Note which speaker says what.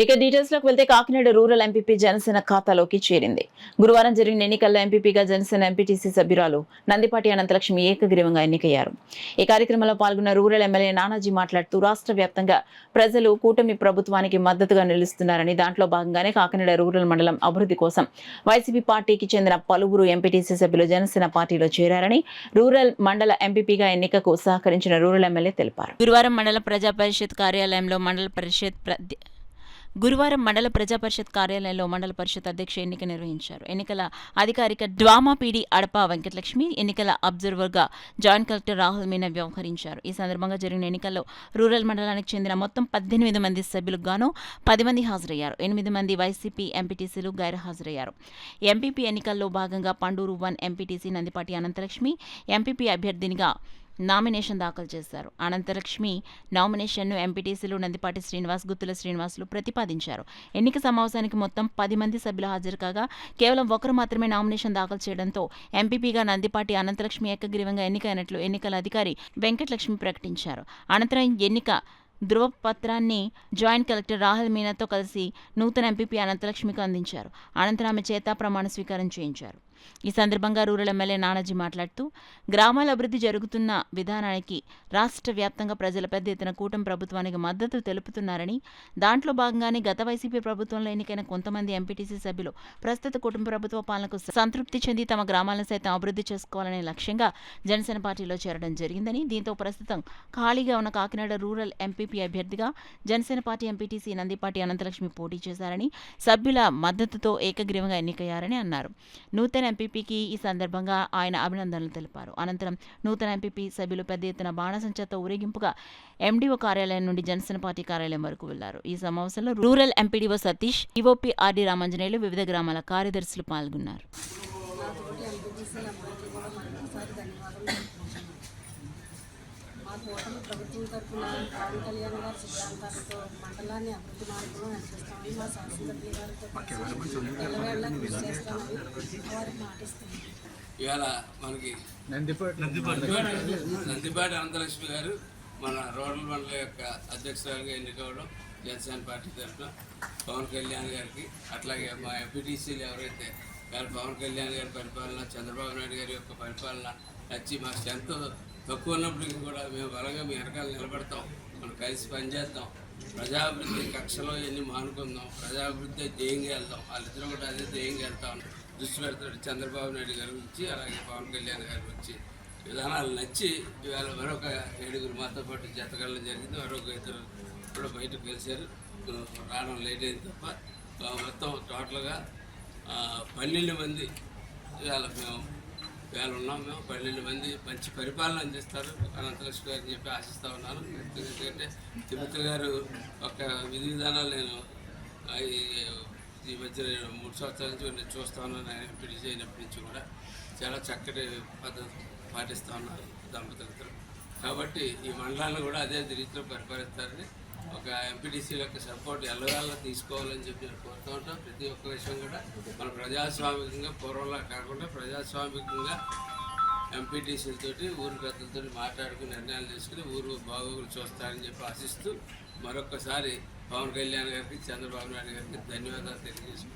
Speaker 1: ఇక డీటెయిల్స్ లోకి వెళ్తే కాకినాడ రూరల్ ఎంపీపీ జనసేన ఖాతాలోకి చేరింది. గురువారం జరిగిన ఎన్నికల్లో ఎంపీపీగా జనసేన ఎంపీటీసీ సభ్యురాలు నందిపాటి అనంతలక్ష్మి ఏకగ్రీవంగా ఎన్నికయ్యారు. ఈ కార్యక్రమంలో పాల్గొన్న రూరల్ ఎమ్మెల్యే నానాజీ మాట్లాడుతూ రాష్ట్ర వ్యాప్తంగా ప్రజలు కూటమి ప్రభుత్వానికి మద్దతుగా నిలుస్తున్నారని, దాంట్లో భాగంగానే కాకినాడ రూరల్ మండలం అభివృద్ధి కోసం వైసీపీ పార్టీకి చెందిన పలువురు ఎంపీటీసీ సభ్యులు జనసేన పార్టీలో చేరారని రూరల్ మండల ఎంపీపీగా ఎన్నికకు సహకరించిన రూరల్ ఎమ్మెల్యే తెలిపారు. గురువారం మండల ప్రజా పరిషత్ కార్యాలయంలో మండల ప్రజా పరిషత్ కార్యాలయంలో మండల పరిషత్ అధ్యక్ష ఎన్నిక నిర్వహించారు. ఎన్నికల అధికారిక డ్వామా పీడీ అడప వెంకటలక్ష్మి, ఎన్నికల అబ్జర్వర్గా జాయింట్ కలెక్టర్ రాహుల్ మీనా వ్యవహరించారు. ఈ సందర్భంగా జరిగిన ఎన్నికల్లో రూరల్ మండలానికి చెందిన మొత్తం 18 మంది సభ్యులకు గాను 10 మంది హాజరయ్యారు. 8 మంది వైసీపీ ఎంపీటీసీలు గైర్హాజరయ్యారు. ఎంపీపీ ఎన్నికల్లో భాగంగా పండూరు 1 ఎంపీటీసీ నందిపాటి అనంతలక్ష్మి ఎంపీపీ అభ్యర్థినిగా నామినేషన్ దాఖలు చేశారు. అనంతలక్ష్మి నామినేషన్ను ఎంపీటీసీలు నందిపాటి శ్రీనివాస్, గుత్తుల శ్రీనివాసులు ప్రతిపాదించారు. ఎన్నిక సమావేశానికి మొత్తం 10 మంది సభ్యులు హాజరు కాగా కేవలం ఒకరు మాత్రమే నామినేషన్ దాఖలు చేయడంతో ఎంపీపీగా నందిపాటి అనంతలక్ష్మి ఏకగ్రీవంగా ఎన్నికైనట్లు ఎన్నికల అధికారి వెంకటలక్ష్మి ప్రకటించారు. అనంతరం ఎన్నిక ధృవపత్రాన్ని జాయింట్ కలెక్టర్ రాహుల్ మీనాతో కలిసి నూతన ఎంపీపీ అనంతలక్ష్మికి అందించారు. అనంతరం ఆమె చేత ప్రమాణ స్వీకారం చేయించారు. ఈ సందర్భంగా రూరల్ ఎమ్మెల్యే నానాజీ మాట్లాడుతూ గ్రామాల అభివృద్ధి జరుగుతున్న విధానానికి రాష్ట్ర వ్యాప్తంగా ప్రజల పెద్ద ఎత్తున కూటమి ప్రభుత్వానికి మద్దతు తెలుపుతున్నారని, దాంట్లో భాగంగానే గత వైసీపీ ప్రభుత్వంలో ఎన్నికైన కొంతమంది ఎంపీటీసీ సభ్యులు ప్రస్తుత కూటమి ప్రభుత్వ పాలనకు సంతృప్తి చెంది తమ గ్రామాలను సైతం అభివృద్ధి చేసుకోవాలనే లక్ష్యంగా జనసేన పార్టీలో చేరడం జరిగిందని, దీంతో ప్రస్తుతం ఖాళీగా ఉన్న కాకినాడ రూరల్ ఎంపీపీ అభ్యర్థిగా జనసేన పార్టీ ఎంపీటీసీ నందిపాటి అనంతలక్ష్మి పోటీ చేశారని, సభ్యుల మద్దతుతో ఏకగ్రీవంగా ఎన్నికయ్యారని అన్నారు. నూతన ఎంపీపీకి ఈ సందర్భంగా ఆయన అభినందనలు తెలిపారు. అనంతరం నూతన ఎంపీపీ సభ్యులు పెద్ద ఎత్తున బాణసంచతో ఊరేగింపుగా ఎండీఓ కార్యాలయం నుండి జనసేన పార్టీ కార్యాలయం వరకు వెళ్లారు. ఈ సమావేశంలో rural MPDO Satish, EOP RD Ramanjaneyulu, వివిధ గ్రామాల కార్యదర్శులు పాల్గొన్నారు.
Speaker 2: కూటమి ప్రభుత్వం తరఫున పవన్ కళ్యాణ్ గారి సిద్ధాంతాలతో మండలాన్ని అభివృద్ధి మార్గంలో నడిపిస్తామని మా శాసనసభ్యుల గారితో ఎల్లవేళ కృషి చేస్తామని వారికి మాటిస్తున్నాం.
Speaker 3: ఇవాళ మనకి నందిపాటి అనంతలక్ష్మి గారు మన రూరల్ మండలం యొక్క అధ్యక్షురాలుగా ఎన్నికవడం జనసేన పార్టీ తరఫున పవన్ కళ్యాణ్ గారికి, అట్లాగే మా ఎంపీటీసీలు ఎవరైతే పవన్ కళ్యాణ్ గారి పరిపాలన, చంద్రబాబు నాయుడు గారి యొక్క పరిపాలన నచ్చి మా స్ట్రెంత్ తక్కువ ఉన్నప్పటికీ కూడా మేము బలంగా మీ వెనకాల నిలబడతాం, మనం కలిసి పనిచేద్దాం, ప్రజాభివృద్ధి కక్షలో ఎన్ని మానుకుందాం, ప్రజాభివృద్ధి ధ్యేయంగా వెళ్దాం, వాళ్ళిద్దరూ కూడా అదే ధ్యేయంగా వెళ్తాం దృష్టి పెడతాడు చంద్రబాబు నాయుడు గారి గురించి, అలాగే పవన్ కళ్యాణ్ గారి గురించి విధానాలు నచ్చి ఇవాళ మరొక 7 మాతో పాటు జతగడం జరిగింది. మరొక 2 కూడా బయటకు కలిశారు. రావడం లేట్ అయింది తప్ప మొత్తం టోటల్గా 12 మంది ఇవాళ ఉన్నాం. మేము 12 మంది మంచి పరిపాలన అందిస్తారు అనంతలక్ష్మి గారు అని చెప్పి ఆశిస్తూ ఉన్నాను. ఎందుకంటే తిరుపతి గారు ఒక విధి విధానాలు నేను ఈ మధ్య 3 సంవత్సరాల నుంచి నేను చూస్తూ ఉన్నాను. ఆయన ఎంపీటీసీ అయినప్పటి నుంచి కూడా చాలా చక్కటి పద్ధతి పాటిస్తూ ఉన్నారు దంపతులతో. కాబట్టి ఈ మండలాన్ని కూడా అదే రీతిలో పరిపాలిస్తారని, ఒక ఎంపీటీసీ యొక్క సపోర్ట్ ఎల్లవేళ తీసుకోవాలని చెప్పి నేను కోరుతూ ఉంటాం. ప్రతి ఒక్క విషయం కూడా మన ప్రజాస్వామికంగా పూర్వంలా కాకుండా ప్రజాస్వామికంగా ఎంపీటీసీలతోటి ఊరి పెద్దలతో మాట్లాడుకుని నిర్ణయాలు తీసుకుని ఊరు బాగోగులు చూస్తారని చెప్పి ఆశిస్తూ మరొక్కసారి పవన్ కళ్యాణ్ గారికి, చంద్రబాబు నాయుడు గారికి ధన్యవాదాలు తెలియజేసుకుంటాను.